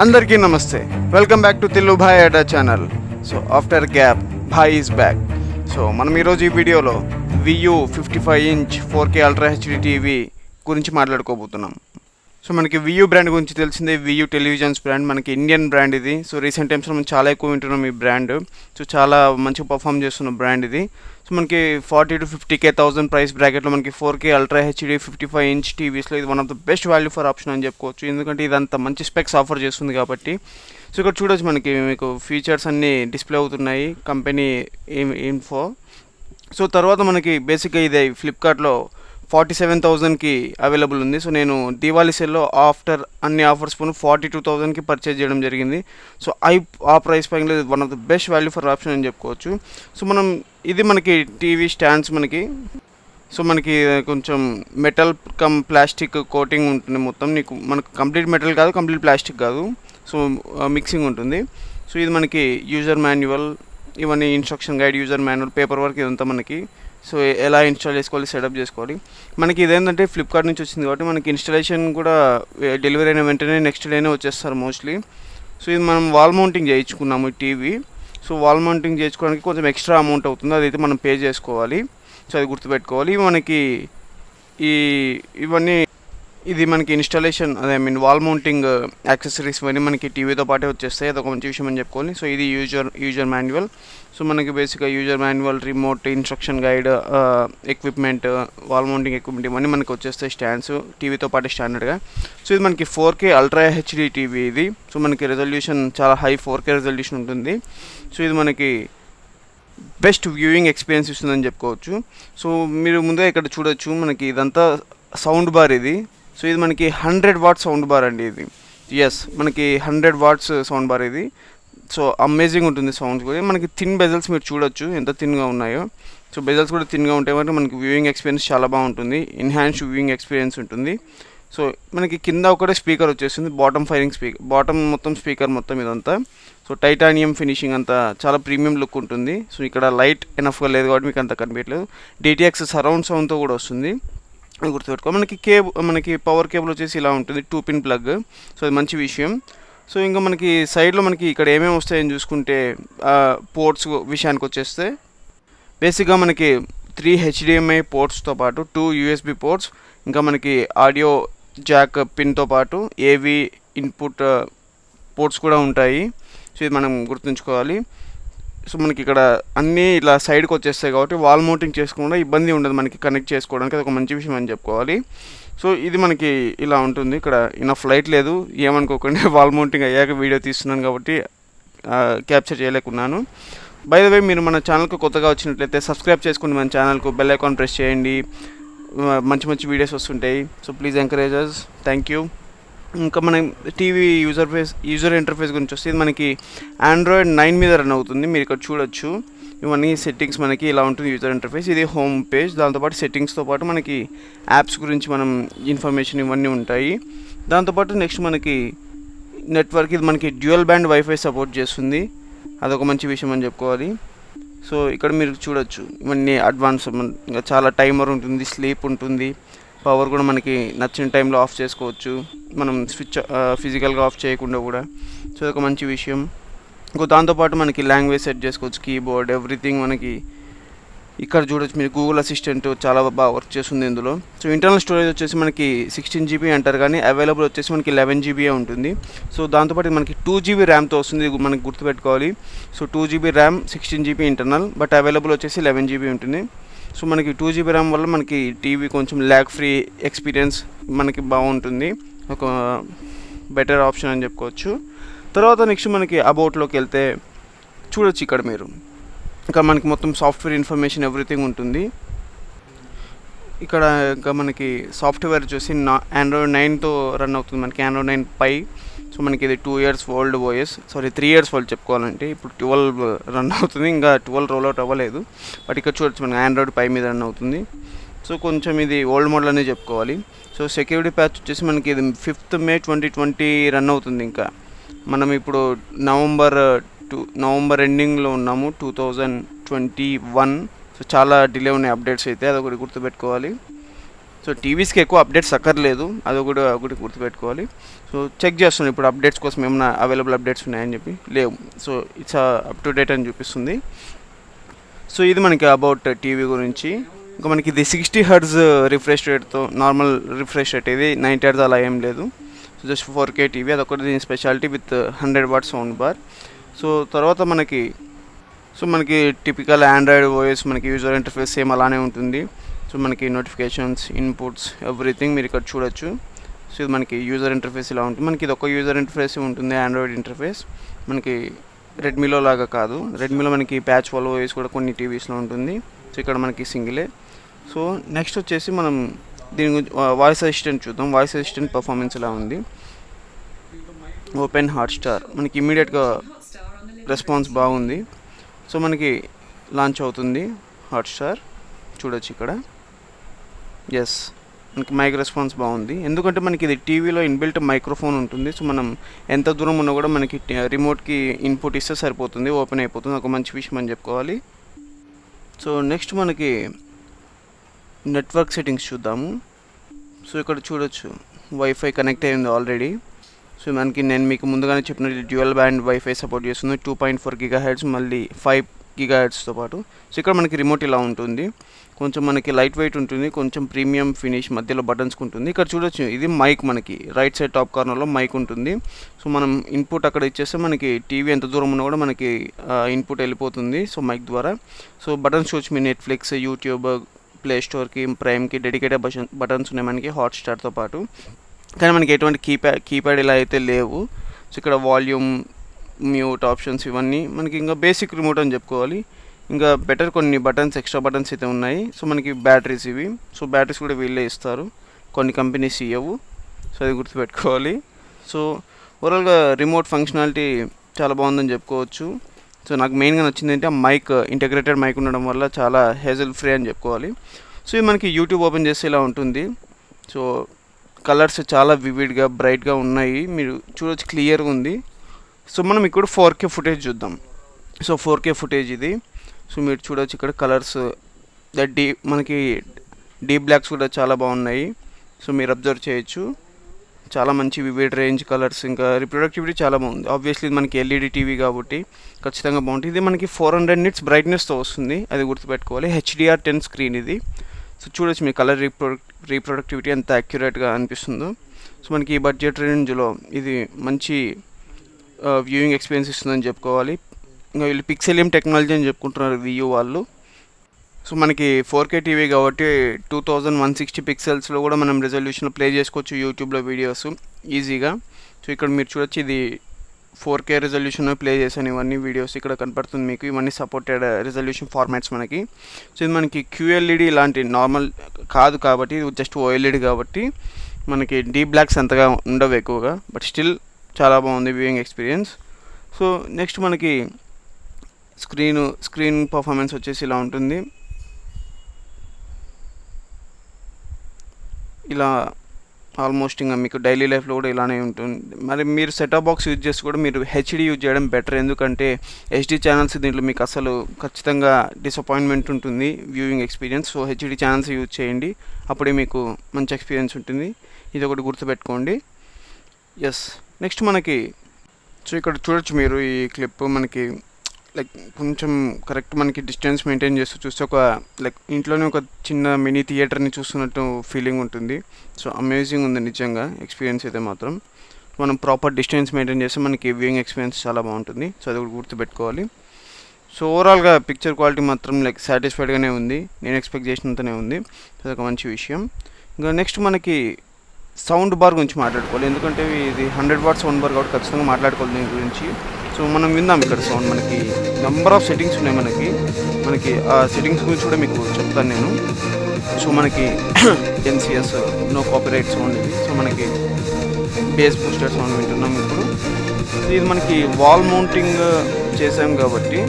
అందరికీ నమస్తే. Welcome back to Tillu Bhai Adda channel. So after gap Bhai is back. So మనం ఈరోజు ఈ వీడియోలో వియూ 55" 4K అల్ట్రా హెచ్డి టీవీ గురించి మాట్లాడుకోబోతున్నాం. సో మనకి వియూ బ్రాండ్ గురించి తెలిసిందే. వియూ టెలివిజన్స్ బ్రాండ్, మనకి ఇండియన్ బ్రాండ్ ఇది. సో రీసెంట్ టైమ్స్లో మనం చాలా ఎక్కువ వింటున్నాం ఈ బ్రాండ్. సో చాలా మంచిగా పర్ఫామ్ చేస్తున్న బ్రాండ్ ఇది. సో మనకి 40 to 50,000 ప్రైస్ బ్రాకెట్లో మనకి 4K అల్ట్రా హెచ్డి 55" టీవీస్లో ఇది one of the best value for option అని చెప్పుకోవచ్చు. ఎందుకంటే ఇది అంత మంచి స్పెక్స్ ఆఫర్ చేస్తుంది కాబట్టి. సో ఇక్కడ చూడొచ్చు, మనకి మీకు ఫీచర్స్ అన్నీ డిస్ప్లే అవుతున్నాయి, కంపెనీ ఇన్ఫో. సో తర్వాత మనకి బేసిక్గా ఇది ఫ్లిప్కార్ట్లో 47,000కి అవైలబుల్ ఉంది. సో నేను దీవాళీ సేల్లో ఆఫ్టర్ అన్ని ఆఫర్స్ పోను 42,000కి పర్చేజ్ చేయడం జరిగింది. సో ఆ ప్రైస్ పైన one of the best value for option అని చెప్పుకోవచ్చు. సో ఇది మనకి టీవీ స్టాండ్స్ మనకి కొంచెం మెటల్ ప్లాస్టిక్ కోటింగ్ ఉంటుంది మొత్తం. మనకు కంప్లీట్ మెటల్ కాదు, కంప్లీట్ ప్లాస్టిక్ కాదు. సో మిక్సింగ్ ఉంటుంది. సో ఇది మనకి యూజర్ మాన్యువల్, ఇవన్నీ instruction guide, user manual, paper work ఇదంతా మనకి. సో ఎలా ఇన్స్టాల్ చేసుకోవాలి, సెటప్ చేసుకోవాలి. మనకి ఇదేంటంటే ఫ్లిప్కార్ట్ నుంచి వచ్చింది కాబట్టి మనకి ఇన్స్టాలేషన్ కూడా డెలివరీ అయిన వెంటనే నెక్స్ట్ డేనే వచ్చేస్తారు మోస్ట్లీ. సో ఇది మనం వాల్ మౌంటింగ్ చేయించుకున్నాము ఈ టీవీ. సో వాల్ మౌంటింగ్ చేయించుకోవడానికి కొంచెం ఎక్స్ట్రా అమౌంట్ అవుతుంది, అదైతే మనం పే చేసుకోవాలి. సో అది గుర్తుపెట్టుకోవాలి. ఇది మనకి ఇన్స్టాలేషన్, వాల్ మౌంటింగ్ యాక్సెసరీస్ ఇవన్నీ మనకి టీవీతో పాటే వచ్చేస్తాయి. అదొక మంచి విషయం అని చెప్పుకోవాలి. సో ఇది యూజర్ మాన్యువల్. సో మనకి బేసిక్గా user manual, remote, instruction guide, equipment, wall mounting equipment ఇవన్నీ మనకి వచ్చేస్తాయి స్టాండ్స్ టీవీతో పాటు స్టాండర్డ్గా. సో ఇది మనకి 4K అల్ట్రా హెచ్డి టీవీ ఇది. సో మనకి రెజల్యూషన్ చాలా హై 4K రెజల్యూషన్ ఉంటుంది. సో ఇది మనకి బెస్ట్ వ్యూయింగ్ ఎక్స్పీరియన్స్ ఇస్తుందని చెప్పుకోవచ్చు. సో మీరు ముందే ఇక్కడ చూడొచ్చు, మనకి ఇదంతా సౌండ్ బార్ ఇది. సో ఇది మనకి 100 వాట్స్ సౌండ్ బార్ అండి ఇది. మనకి 100 వాట్స్ సౌండ్ బార్ ఇది. సో అమేజింగ్ ఉంటుంది సౌండ్స్ కూడా. మనకి థిన్ బెజల్స్ మీరు చూడొచ్చు ఎంత థిన్గా ఉన్నాయో. సో బెజల్స్ కూడా థిన్గా ఉంటాయి కాబట్టి మనకి వ్యూయింగ్ ఎక్స్పీరియన్స్ చాలా బాగుంటుంది, ఎన్హాన్స్ వ్యూయింగ్ ఎక్స్పీరియన్స్ ఉంటుంది. సో మనకి కింద ఒకటే స్పీకర్ వచ్చేస్తుంది, బాటమ్ మొత్తం స్పీకర్ మొత్తం ఇదంతా. సో టైటానియం ఫినిషింగ్ అంతా చాలా ప్రీమియం లుక్ ఉంటుంది. సో ఇక్కడ లైట్ ఎనఫ్గా లేదు కాబట్టి మీకు అంత కనిపించలేదు. DTX సరౌండ్ సౌండ్తో కూడా వస్తుంది, అది గుర్తుపెట్టుకో. మనకి పవర్ కేబుల్ వచ్చేసి ఇలా ఉంటుంది, 2 పిన్ ప్లగ్. సో అది మంచి విషయం. సో ఇంకా మనకి సైడ్లో మనకి ఇక్కడ ఏమేమి వస్తాయని చూసుకుంటే, పోర్ట్స్ విషయానికి వచ్చేస్తే బేసిక్గా మనకి 3 HDMI పోర్ట్స్తో పాటు 2 USB పోర్ట్స్, ఇంకా మనకి ఆడియో జాక్ పిన్తో పాటు AV ఇన్పుట్ పోర్ట్స్ కూడా ఉంటాయి. సో ఇది మనం గుర్తుంచుకోవాలి. సో మనకి ఇక్కడ అన్నీ ఇలా సైడ్కి వచ్చేస్తాయి కాబట్టి వాల్ మౌంటింగ్ చేసుకోవడం ఇబ్బంది ఉండదు మనకి కనెక్ట్ చేసుకోవడానికి, అది ఒక మంచి విషయం అని చెప్పుకోవాలి. సో ఇది మనకి ఇలా ఉంటుంది. ఇక్కడ ఫ్లైట్ లేదు ఏమనుకోకుండా, వాల్ మౌంటింగ్ అయ్యాక వీడియో తీస్తున్నాను కాబట్టి క్యాప్చర్ చేయలేకున్నాను. బై ద వే, మీరు మన ఛానల్కి కొత్తగా వచ్చినట్లయితే సబ్స్క్రైబ్ చేసుకుని మన ఛానల్కు బెల్ ఐకాన్ ప్రెస్ చేయండి. మంచి మంచి వీడియోస్ వస్తుంటాయి. So please encourage us. Thank you. ఇంకా మన టీవీ యూజర్ ఇంటర్ఫేస్ గురించి వస్తే, ఇది మనకి Android 9 మీద రన్ అవుతుంది. మీరు ఇక్కడ చూడొచ్చు, ఇవన్నీ సెట్టింగ్స్ మనకి ఇలా ఉంటుంది యూజర్ ఇంటర్ఫేస్. ఇది హోమ్ పేజ్, దాంతోపాటు సెట్టింగ్స్తో పాటు మనకి యాప్స్ గురించి మనం ఇన్ఫర్మేషన్ ఇవన్నీ ఉంటాయి. దాంతోపాటు నెక్స్ట్ మనకి నెట్వర్క్, ఇది మనకి డ్యూయల్ బ్యాండ్ వైఫై సపోర్ట్ చేస్తుంది, అదొక మంచి విషయం అని చెప్పుకోవాలి. సో ఇక్కడ మీరు చూడొచ్చు, ఇవన్నీ అడ్వాన్స్, ఇంకా చాలా టైమర్ ఉంటుంది, స్లీప్ ఉంటుంది, పవర్ కూడా మనకి నచ్చిన టైంలో ఆఫ్ చేసుకోవచ్చు, మనం స్విచ్ ఫిజికల్గా ఆఫ్ చేయకుండా కూడా. సో ఒక మంచి విషయం. దాంతోపాటు మనకి లాంగ్వేజ్ సెట్ చేసుకోవచ్చు, కీబోర్డ్, ఎవ్రీథింగ్ మనకి ఇక్కడ చూడొచ్చు. మీరు గూగుల్ అసిస్టెంట్ చాలా బాగా వర్క్ చేస్తుంది ఇందులో. సో ఇంటర్నల్ స్టోరేజ్ వచ్చేసి మనకి 16 GB అంటారు, కానీ అవైలబుల్ వచ్చేసి మనకి 11 GB ఉంటుంది. సో దాంతోపాటు మనకి 2 GB ర్యామ్తో వస్తుంది, మనకి గుర్తుపెట్టుకోవాలి. So 2 GB RAM, 16 GB internal, but available వచ్చేసి 11 GB ఉంటుంది. సో మనకి 2 GB ర్యామ్ వల్ల మనకి టీవీ కొంచెం ల్యాగ్ ఫ్రీ ఎక్స్పీరియన్స్ మనకి బాగుంటుంది, ఒక బెటర్ ఆప్షన్ అని చెప్పుకోవచ్చు. తర్వాత నెక్స్ట్ మనకి అబౌట్లోకి వెళ్తే చూడొచ్చు, ఇక్కడ మీరు ఇంకా మనకి మొత్తం సాఫ్ట్వేర్ ఇన్ఫర్మేషన్ ఎవ్రీథింగ్ ఉంటుంది. ఇక్కడ ఇంకా మనకి సాఫ్ట్వేర్ చూసి Android 9తో రన్ అవుతుంది, మనకి Android 9 Pie. సో మనకి ఇది 2 years old OS, 3 years old చెప్పుకోవాలంటే. ఇప్పుడు 12 రన్ అవుతుంది, ఇంకా 12 రోల్ అవుట్ అవ్వలేదు. బట్ ఇక్కడ చూడొచ్చు మనకి Android Pie మీద రన్ అవుతుంది. సో కొంచెం ఇది ఓల్డ్ మోడల్ అనే చెప్పుకోవాలి. సో సెక్యూరిటీ ప్యాచ్ వచ్చేసి మనకి ఇది 5th May 2020 రన్ అవుతుంది. ఇంకా మనం ఇప్పుడు నవంబర్ ఎండింగ్లో ఉన్నాము, 2021. సో చాలా డిలే ఉన్నాయి అప్డేట్స్ అయితే, అదొకటి గుర్తుపెట్టుకోవాలి. సో టీవీస్కి ఎక్కువ అప్డేట్స్ అక్కర్లేదు, అది కూడా ఒకటి గుర్తుపెట్టుకోవాలి. సో చెక్ చేస్తున్నాను ఇప్పుడు అప్డేట్స్ కోసం ఏమైనా అవైలబుల్ అప్డేట్స్ ఉన్నాయని చెప్పి, లేవు. So it's up to date అని చూపిస్తుంది. సో ఇది మనకి అబౌట్ టీవీ గురించి. ఇంకా మనకి ఇది 60 హెర్ట్జ్ రిఫ్రెష్ రేట్తో, నార్మల్ రిఫ్రెష్ రేట్, ఇది 90 హెర్ట్జ్ అలా ఏం లేదు. సో జస్ట్ 4K టీవీ, అదొకటి దీని speciality with 100 what sound bar. So తర్వాత మనకి టిపికల్ ఆండ్రాయిడ్ ఓఎస్ మనకి యూజర్ ఇంటర్ఫేస్ సేమ్ అలానే ఉంటుంది. సో మనకి నోటిఫికేషన్స్, ఇన్పుట్స్, ఎవ్రీథింగ్ మీరు ఇక్కడ చూడొచ్చు. సో ఇది మనకి యూజర్ ఇంటర్ఫేస్ ఇలా ఉంటుంది. మనకి ఇది ఒక యూజర్ ఇంటర్ఫేస్ ఉంటుంది, ఆండ్రాయిడ్ ఇంటర్ఫేస్. మనకి రెడ్మీలో లాగా కాదు, రెడ్మీలో మనకి ప్యాచ్ వాల్ ఓఎస్ కూడా కొన్ని టీవీస్లో ఉంటుంది. సో ఇక్కడ మనకి సింగిలే. సో నెక్స్ట్ వచ్చేసి మనం దీని గురించి వాయిస్ అసిస్టెంట్ చూద్దాం. వాయిస్ అసిస్టెంట్ పర్ఫార్మెన్స్ ఎలా ఉంది. ఓపెన్ హాట్స్టార్, మనకి ఇమీడియట్గా రెస్పాన్స్ బాగుంది. సో మనకి లాంచ్ అవుతుంది హాట్స్టార్, చూడొచ్చు ఇక్కడ. ఎస్, మనకి మైక్ రెస్పాన్స్ బాగుంది, ఎందుకంటే మనకి ఇది టీవీలో ఇన్బిల్ట్ మైక్రోఫోన్ ఉంటుంది. సో మనం ఎంత దూరం ఉన్నా కూడా మనకి రిమోట్కి ఇన్పుట్ ఇస్తే సరిపోతుంది, ఓపెన్ అయిపోతుంది. ఒక మంచి విషయం అని చెప్పుకోవాలి. సో నెక్స్ట్ మనకి నెట్వర్క్ సెట్టింగ్స్ చూద్దాము. సో ఇక్కడ చూడొచ్చు వైఫై కనెక్ట్ అయ్యింది ఆల్రెడీ. సో మనకి నేను మీకు ముందుగానే చెప్పినట్టు డ్యూయల్ బ్యాండ్ వైఫై సపోర్ట్ చేస్తుంది, 2.4 GHz మళ్ళీ 5 GHzతో పాటు. సో ఇక్కడ మనకి రిమోట్ ఇలా ఉంటుంది, కొంచెం మనకి లైట్ వెయిట్ ఉంటుంది, కొంచెం ప్రీమియం ఫినిష్, మధ్యలో బటన్స్ ఉంటుంది. ఇక్కడ చూడొచ్చు ఇది మైక్, మనకి రైట్ సైడ్ టాప్ కార్నర్లో మైక్ ఉంటుంది. సో మనం ఇన్పుట్ అక్కడ ఇచ్చేస్తే మనకి టీవీ ఎంత దూరం ఉన్నా కూడా మనకి ఇన్పుట్ వెళ్ళిపోతుంది, సో మైక్ ద్వారా. సో బటన్స్ చూడొచ్చు, మీ నెట్ఫ్లిక్స్, యూట్యూబ్, ప్లే స్టోర్కి, ప్రైమ్కి డెడికేటెడ్ బటన్స్ ఉన్నాయి మనకి హాట్స్టార్తో పాటు. కానీ మనకి ఎటువంటి కీప్యాడ్ ఇలా అయితే లేవు. సో ఇక్కడ వాల్యూమ్, మ్యూట్ ఆప్షన్స్ ఇవన్నీ మనకి ఇంకా బేసిక్ రిమోట్ అని చెప్పుకోవాలి. ఇంకా బెటర్ కొన్ని బటన్స్, ఎక్స్ట్రా బటన్స్ అయితే ఉన్నాయి. సో మనకి బ్యాటరీస్ ఇవి, సో బ్యాటరీస్ కూడా వీళ్ళే ఇస్తారు, కొన్ని కంపెనీస్ ఇవ్వవు. సో అది గుర్తుపెట్టుకోవాలి. సో ఓవరాల్గా రిమోట్ ఫంక్షనాలిటీ చాలా బాగుందని చెప్పుకోవచ్చు. సో నాకు మెయిన్గా నచ్చింది ఏంటంటే ఆ మైక్, ఇంటగ్రేటెడ్ మైక్ ఉండడం వల్ల చాలా హేజల్ ఫ్రీ అని చెప్పుకోవాలి. సో ఇది మనకి యూట్యూబ్ ఓపెన్ చేస్తే ఇలా ఉంటుంది. సో కలర్స్ చాలా వివిడ్గా, బ్రైట్గా ఉన్నాయి, మీరు చూడొచ్చు, క్లియర్గా ఉంది. సో మనం ఇక్కడ 4K ఫుటేజ్ చూద్దాం. సో 4K ఫుటేజ్ ఇది. సో మీరు చూడొచ్చు ఇక్కడ కలర్స్, మనకి డీప్ బ్లాక్స్ కూడా చాలా బాగున్నాయి. సో మీరు అబ్జర్వ్ చేయొచ్చు, చాలా మంచి వివిడ్ రేంజ్ కలర్స్, ఇంకా రిప్రొడక్టివిటీ చాలా బాగుంది. ఆబ్వియస్లీ ఇది మనకి ఎల్ఈడి టీవీ కాబట్టి ఖచ్చితంగా బాగుంటుంది. ఇది మనకి 400 nits బ్రైట్నెస్తో వస్తుంది, అది గుర్తుపెట్టుకోవాలి. HDR10 స్క్రీన్ ఇది. సో చూడొచ్చు మీ కలర్ రీప్రొడక్టివిటీ ఎంత యాక్యురేట్గా అనిపిస్తుందో. సో మనకి ఈ బడ్జెట్ రేంజ్లో ఇది మంచి వ్యూయింగ్ ఎక్స్పీరియన్స్ ఇస్తుందని చెప్పుకోవాలి. ఇంకా వీళ్ళు పిక్సెలియం టెక్నాలజీ అని చెప్పుకుంటున్నారు వియూ వాళ్ళు. సో మనకి 4K టీవీ కాబట్టి 2160 పిక్సెల్స్లో కూడా మనం రెజల్యూషన్లో ప్లే చేసుకోవచ్చు యూట్యూబ్లో వీడియోస్ ఈజీగా. సో ఇక్కడ మీరు చూడొచ్చు, ఇది 4K రెజల్యూషన్లో ప్లే చేశాను ఇవన్నీ వీడియోస్, ఇక్కడ కనపడుతుంది మీకు. ఇవన్నీ సపోర్టెడ్ రెజల్యూషన్ ఫార్మాట్స్ మనకి. సో ఇది మనకి QLED ఇలాంటి నార్మల్ కాదు కాబట్టి, ఇది జస్ట్ OLED కాబట్టి మనకి డీప్ బ్లాక్స్ అంతగా ఉండవు ఎక్కువగా, బట్ స్టిల్ చాలా బాగుంది వ్యూయింగ్ ఎక్స్పీరియన్స్. సో నెక్స్ట్ మనకి స్క్రీన్ పర్ఫార్మెన్స్ వచ్చేసి ఇలా ఉంటుంది. ఇలా ఆల్మోస్ట్ ఇంకా మీకు డైలీ లైఫ్లో కూడా ఇలానే ఉంటుంది. మరి మీరు సెటప్ బాక్స్ యూజ్ చేసి కూడా మీరు HD యూజ్ చేయడం బెటర్, ఎందుకంటే HD ఛానల్స్ దీంట్లో మీకు అసలు ఖచ్చితంగా డిసప్పాయింట్మెంట్ ఉంటుంది viewing experience. So HD channels use చేయండి, అప్పుడే మీకు మంచి ఎక్స్పీరియన్స్ ఉంటుంది. ఇది ఒకటి గుర్తుపెట్టుకోండి. ఎస్, నెక్స్ట్ మనకి సో ఇక్కడ చూడొచ్చు మీరు ఈ క్లిప్, మనకి లైక్ కొంచెం కరెక్ట్ మనకి డిస్టెన్స్ మెయింటైన్ చేస్తూ చూస్తే ఒక లైక్ ఇంట్లోనే ఒక చిన్న మినీ థియేటర్ని చూస్తున్నట్టు ఫీలింగ్ ఉంటుంది. సో అమేజింగ్ ఉంది నిజంగా ఎక్స్పీరియన్స్ అయితే మాత్రం. మనం ప్రాపర్ డిస్టెన్స్ మెయింటైన్ చేస్తే మనకి వ్యూయింగ్ ఎక్స్పీరియన్స్ చాలా బాగుంటుంది. సో అది కూడా గుర్తుపెట్టుకోవాలి. సో ఓవరాల్గా పిక్చర్ క్వాలిటీ మాత్రం లైక్ సాటిస్ఫైడ్గానే ఉంది, నేను ఎక్స్పెక్ట్ చేసినంతనే ఉంది. అదొక మంచి విషయం. ఇంకా నెక్స్ట్ మనకి సౌండ్ బార్ గురించి మాట్లాడుకోవాలి, ఎందుకంటే ఇది 100 వాట్ సౌండ్ బార్ కాబట్టి ఖచ్చితంగా మాట్లాడుకోవాలి దీని గురించి. సో మనం విందాం ఇక్కడ సౌండ్. మనకి నెంబర్ ఆఫ్ సెట్టింగ్స్ ఉన్నాయి మనకి ఆ సెట్టింగ్స్ గురించి కూడా మీకు చెప్తాను నేను. సో మనకి NCS, నో కాపీరైట్ సౌండ్ ఇది. సో మనకి బేస్ బూస్టర్ సౌండ్ వింటున్నాం ఇప్పుడు. ఇది మనకి వాల్ మౌంటింగ్ చేసాం కాబట్టి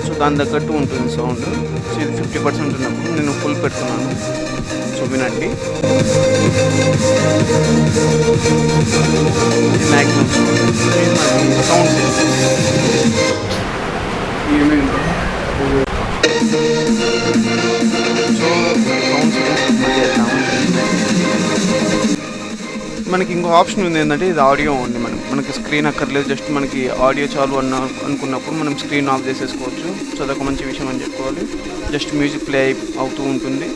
సో దాని తగ్గట్టు ఉంటుంది సౌండ్. సో ఇది 50% ఉన్నప్పుడు నేను ఫుల్ పెడుతున్నాను, సో వినండి. మ్యాక్సిమం సౌండ్ సో సౌండ్స్ మనకి ఇంకో ఆప్షన్ ఉంది ఏంటంటే ఇది ఆడియో ఉంది. మనకి స్క్రీన్ అక్కర్లేదు, జస్ట్ మనకి ఆడియో చాలు అనుకున్నప్పుడు మనం స్క్రీన్ ఆఫ్ చేసేసుకోవచ్చు. సో అదొక మంచి విషయం అని చెప్పుకోవాలి. జస్ట్ మ్యూజిక్ ప్లే అవుతూ ఉంటుంది.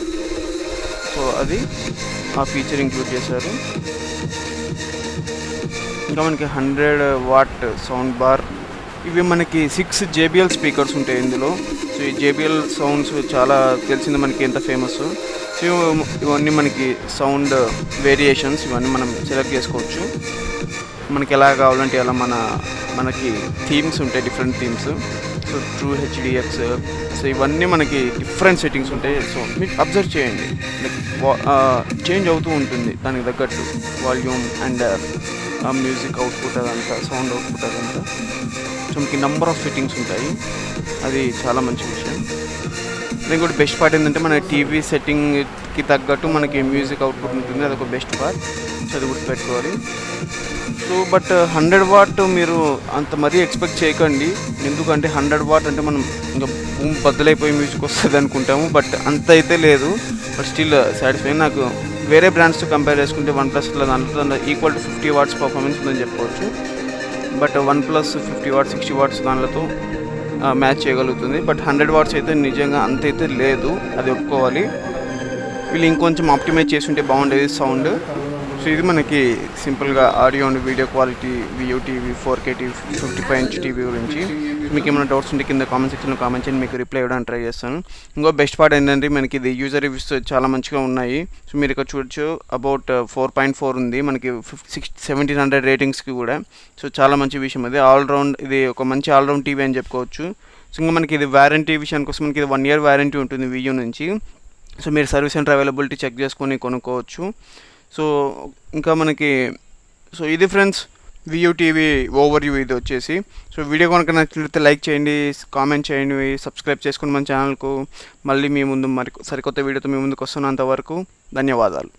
సో అది ఆ ఫీచర్ ఇంక్లూడ్ చేశారు. ఇంకా మనకి 100 వాట్ సౌండ్ బార్, ఇవి మనకి 6 JBL స్పీకర్స్ ఉంటాయి ఇందులో. సో ఈ JBL సౌండ్స్ చాలా తెలిసింది మనకి ఎంత ఫేమస్. సో ఇవన్నీ మనకి సౌండ్ వేరియేషన్స్, ఇవన్నీ మనం సెలెక్ట్ చేసుకోవచ్చు. మనకి ఎలా కావాలంటే అలా మనకి థీమ్స్ ఉంటాయి, different themes. So true HDX, so ఇవన్నీ మనకి డిఫరెంట్ సెట్టింగ్స్ ఉంటాయి. సో మీరు అబ్జర్వ్ చేయండి, లైక్ చేంజ్ అవుతూ ఉంటుంది దానికి తగ్గట్టు వాల్యూమ్ అండ్ మ్యూజిక్ అవుట్పుట్ అదంతా, సౌండ్ అవుట్పుట్ అదంతా. సో మీకు నెంబర్ ఆఫ్ సెట్టింగ్స్ ఉంటాయి, అది చాలా మంచి విషయం. ఇంకోటి బెస్ట్ పార్ట్ ఏంటంటే మన టీవీ సెట్టింగ్కి తగ్గట్టు మనకి మ్యూజిక్ అవుట్పుట్ ఉంటుంది, అదొక బెస్ట్ పార్ట్. సో అది గుర్తుపెట్టుకోవాలి. సో బట్ 100 వాట్ మీరు అంత మరీ ఎక్స్పెక్ట్ చేయకండి, ఎందుకంటే 100 వాట్ అంటే మనం ఇంకా భూమి బద్దలైపోయి మ్యూజిక్ వస్తుంది అనుకుంటాము, బట్ అంత అయితే లేదు. But still satisfy. నాకు వేరే బ్రాండ్స్తో కంపేర్ చేసుకుంటే OnePlusలో దాంట్లో ఈక్వల్ టు 50 వాట్స్ పర్ఫార్మెన్స్ ఉందని చెప్పుకోవచ్చు. బట్ OnePlus 50 వాట్స్ 60 వాట్స్ దానితో మ్యాచ్ చేయగలుగుతుంది. బట్ 100 వాట్స్ అయితే నిజంగా అంత అయితే లేదు, అది ఒప్పుకోవాలి. వీళ్ళు ఇంకొంచెం ఆప్టిమైజ్ చేస్తుంటే బాగుండేది సౌండ్. సో ఇది మనకి సింపుల్గా audio and video quality VU TV 4K TV 55 inch TV గురించి. మీకు ఏమైనా డౌట్స్ ఉంటే కింద కామెంట్ సెక్షన్లో కామెంట్ చేయండి, మీకు రిప్లై ఇవ్వడానికి ట్రై చేస్తాను. ఇంకో బెస్ట్ పార్ట్ ఏంటంటే మనకి ఇది యూజర్ రివ్యూస్ చాలా మంచిగా ఉన్నాయి. సో మీరు ఇక్కడ చూడొచ్చు, అబౌట్ 4.4 ఉంది మనకి, 1700 రేటింగ్స్కి కూడా. సో చాలా మంచి విషయం అది. ఆల్రౌండ్, ఇది ఒక మంచి ఆల్రౌండ్ టీవీ అని చెప్పుకోవచ్చు. సో ఇంకా మనకి ఇది వారంటీ విషయానికి వస్తే మనకి ఇది 1 year వారంటీ ఉంటుంది VU నుంచి. సో మీరు సర్వీస్ సెంటర్ అవైలబిలిటీ చెక్ చేసుకొని కొనుక్కోవచ్చు. సో ఇంకా మనకి, సో ఇది friends VU TV over view ఇది వచ్చేసి. సో వీడియో కనుక నచ్చినట్లయితే లైక్ చేయండి, కామెంట్ చేయండి, సబ్స్క్రైబ్ చేసుకుని మన ఛానల్కు. మళ్ళీ మీ ముందు మరి సరికొత్త వీడియోతో మీ ముందుకు వస్తున్నంత వరకు ధన్యవాదాలు.